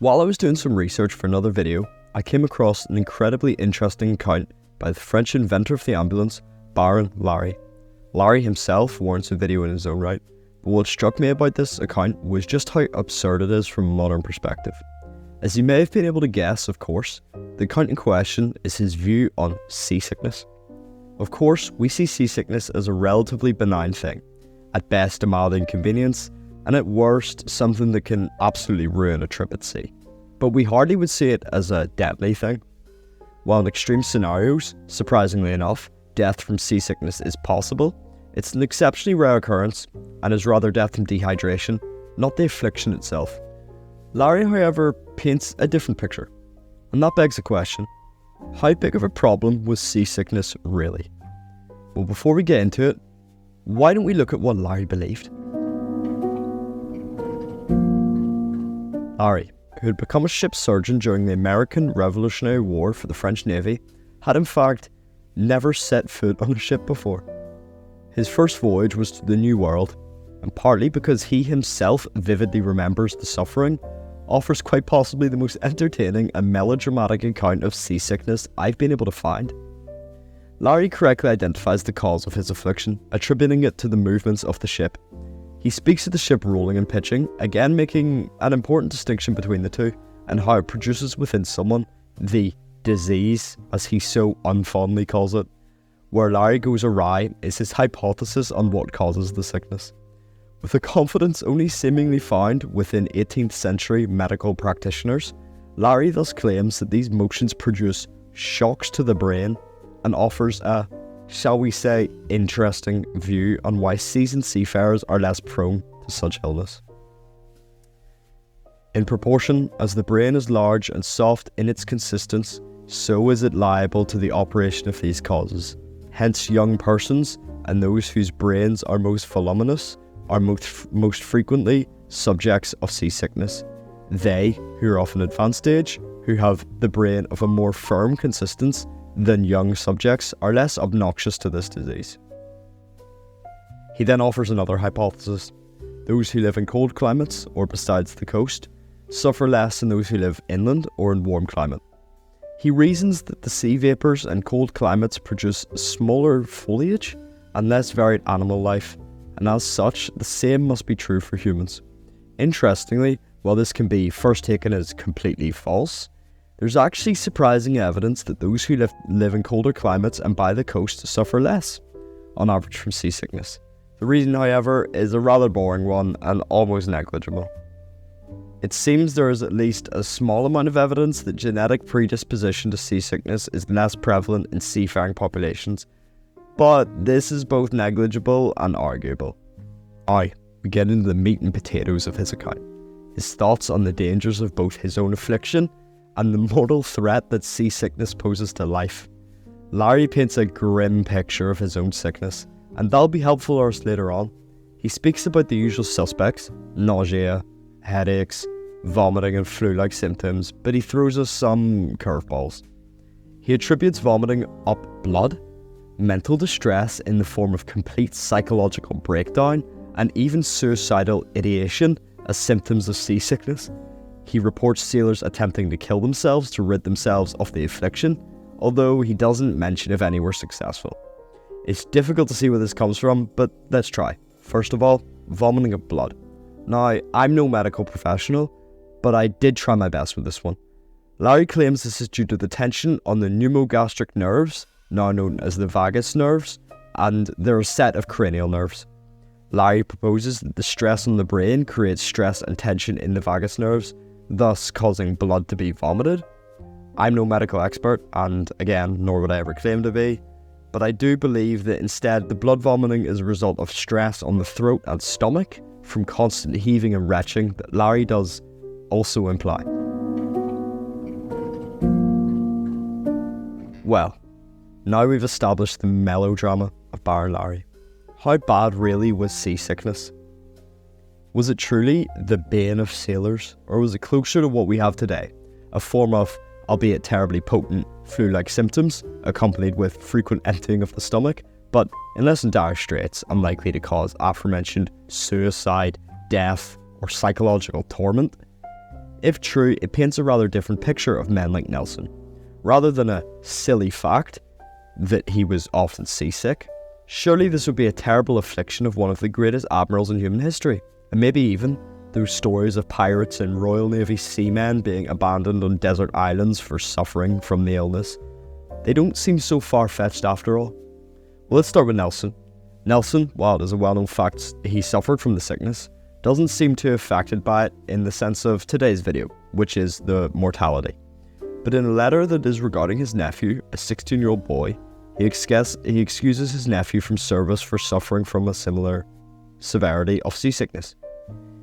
While I was doing some research for another video, I came across an incredibly interesting account by the French inventor of the ambulance, Baron Larrey. Larrey himself warrants a video in his own right, but what struck me about this account was just how absurd it is from a modern perspective. As you may have been able to guess, of course, the account in question is his view on seasickness. Of course, we see seasickness as a relatively benign thing, at best a mild inconvenience, and at worst something that can absolutely ruin a trip at sea. But we hardly would see it as a deadly thing. While in extreme scenarios, surprisingly enough, death from seasickness is possible, it's an exceptionally rare occurrence and is rather death from dehydration, not the affliction itself. Larrey, however, paints a different picture, and that begs the question, how big of a problem was seasickness really? Well, before we get into it, why don't we look at what Larrey believed? Larrey, who had become a ship's surgeon during the American Revolutionary War for the French Navy, had in fact never set foot on a ship before. His first voyage was to the New World, and partly because he himself vividly remembers the suffering, offers quite possibly the most entertaining and melodramatic account of seasickness I've been able to find. Larrey correctly identifies the cause of his affliction, attributing it to the movements of the ship. He speaks of the ship rolling and pitching, again making an important distinction between the two, and how it produces within someone the disease, as he so unfondly calls it. Where Larrey goes awry is his hypothesis on what causes the sickness. With a confidence only seemingly found within 18th century medical practitioners, Larrey thus claims that these motions produce shocks to the brain and offers a, shall we say, interesting view on why seasoned seafarers are less prone to such illness. In proportion as the brain is large and soft in its consistence, so is it liable to the operation of these causes. Hence young persons and those whose brains are most voluminous are most frequently subjects of seasickness. They, who are of an advanced age, who have the brain of a more firm consistence than young subjects, are less obnoxious to this disease. He then offers another hypothesis. Those who live in cold climates, or besides the coast, suffer less than those who live inland or in warm climate. He reasons that the sea vapours and cold climates produce smaller foliage and less varied animal life, and as such, the same must be true for humans. Interestingly, while this can be first taken as completely false, there's actually surprising evidence that those who live in colder climates and by the coast suffer less, on average, from seasickness. The reason, however, is a rather boring one and almost negligible. It seems there is at least a small amount of evidence that genetic predisposition to seasickness is less prevalent in seafaring populations, but this is both negligible and arguable. Now, we get into the meat and potatoes of his account, his thoughts on the dangers of both his own affliction and the mortal threat that seasickness poses to life. Larrey paints a grim picture of his own sickness, and that'll be helpful for us later on. He speaks about the usual suspects, nausea, headaches, vomiting and flu-like symptoms, but he throws us some curveballs. He attributes vomiting up blood, mental distress in the form of complete psychological breakdown, and even suicidal ideation as symptoms of seasickness. He reports sailors attempting to kill themselves to rid themselves of the affliction, although he doesn't mention if any were successful. It's difficult to see where this comes from, but let's try. First of all, vomiting of blood. Now, I'm no medical professional, but I did try my best with this one. Larrey claims this is due to the tension on the pneumogastric nerves, now known as the vagus nerves, and they're a set of cranial nerves. Larrey proposes that the stress on the brain creates stress and tension in the vagus nerves, thus causing blood to be vomited. I'm no medical expert, and again, nor would I ever claim to be, but I do believe that instead the blood vomiting is a result of stress on the throat and stomach from constant heaving and retching that Larrey does also imply. Well, now we've established the melodrama of Baron Larrey. How bad really was seasickness? Was it truly the bane of sailors, or was it closer to what we have today? A form of, albeit terribly potent, flu-like symptoms, accompanied with frequent emptying of the stomach, but unless in dire straits, unlikely to cause aforementioned suicide, death, or psychological torment. If true, it paints a rather different picture of men like Nelson. Rather than a silly fact that he was often seasick, surely this would be a terrible affliction of one of the greatest admirals in human history, and maybe even those stories of pirates and Royal Navy seamen being abandoned on desert islands for suffering from the illness. They don't seem so far-fetched after all. Well, let's start with Nelson. Nelson, while it is a well-known fact he suffered from the sickness, doesn't seem too affected by it in the sense of today's video, which is the mortality. But in a letter that is regarding his nephew, a 16-year-old boy, he excuses his nephew from service for suffering from a similar severity of seasickness.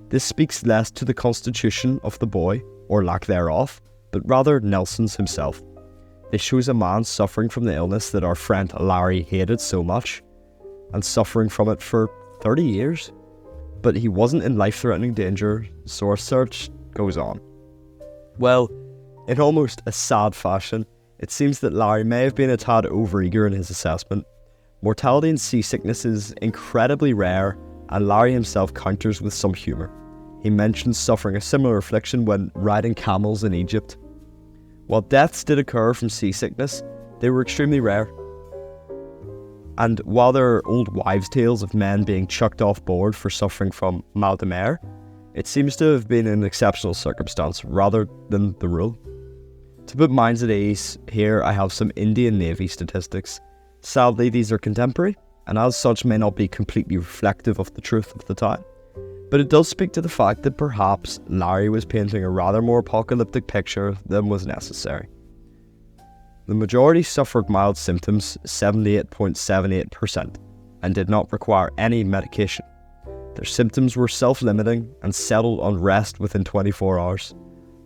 This speaks less to the constitution of the boy, or lack thereof, but rather Nelson's himself. This shows a man suffering from the illness that our friend Larry hated so much, and suffering from it for 30 years. But he wasn't in life-threatening danger, so our search goes on. Well, in almost a sad fashion, it seems that Larry may have been a tad overeager in his assessment. Mortality in seasickness is incredibly rare, and Larry himself counters with some humour. He mentions suffering a similar affliction when riding camels in Egypt. While deaths did occur from seasickness, they were extremely rare. And while there are old wives' tales of men being chucked off board for suffering from mal de mer, it seems to have been an exceptional circumstance rather than the rule. To put minds at ease, here I have some Indian Navy statistics. Sadly, these are contemporary, and as such may not be completely reflective of the truth of the time. But it does speak to the fact that perhaps Larry was painting a rather more apocalyptic picture than was necessary. The majority suffered mild symptoms, 78.78%, and did not require any medication. Their symptoms were self-limiting and settled on rest within 24 hours.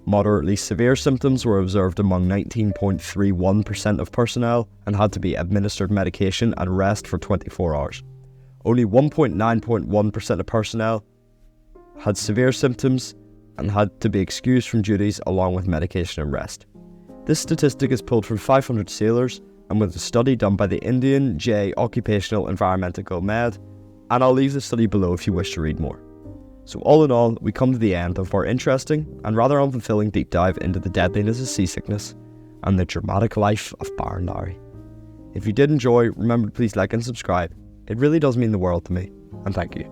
Moderately severe symptoms were observed among 19.31% of personnel and had to be administered medication and rest for 24 hours. Only 1.9% of personnel had severe symptoms and had to be excused from duties along with medication and rest. This statistic is pulled from 500 sailors and with a study done by the Indian J. Occupational Environmental Med, and I'll leave the study below if you wish to read more. So all in all, we come to the end of our interesting and rather unfulfilling deep dive into the deadliness of seasickness and the dramatic life of Baron Larry. If you did enjoy, remember to please like and subscribe. It really does mean the world to me, and thank you.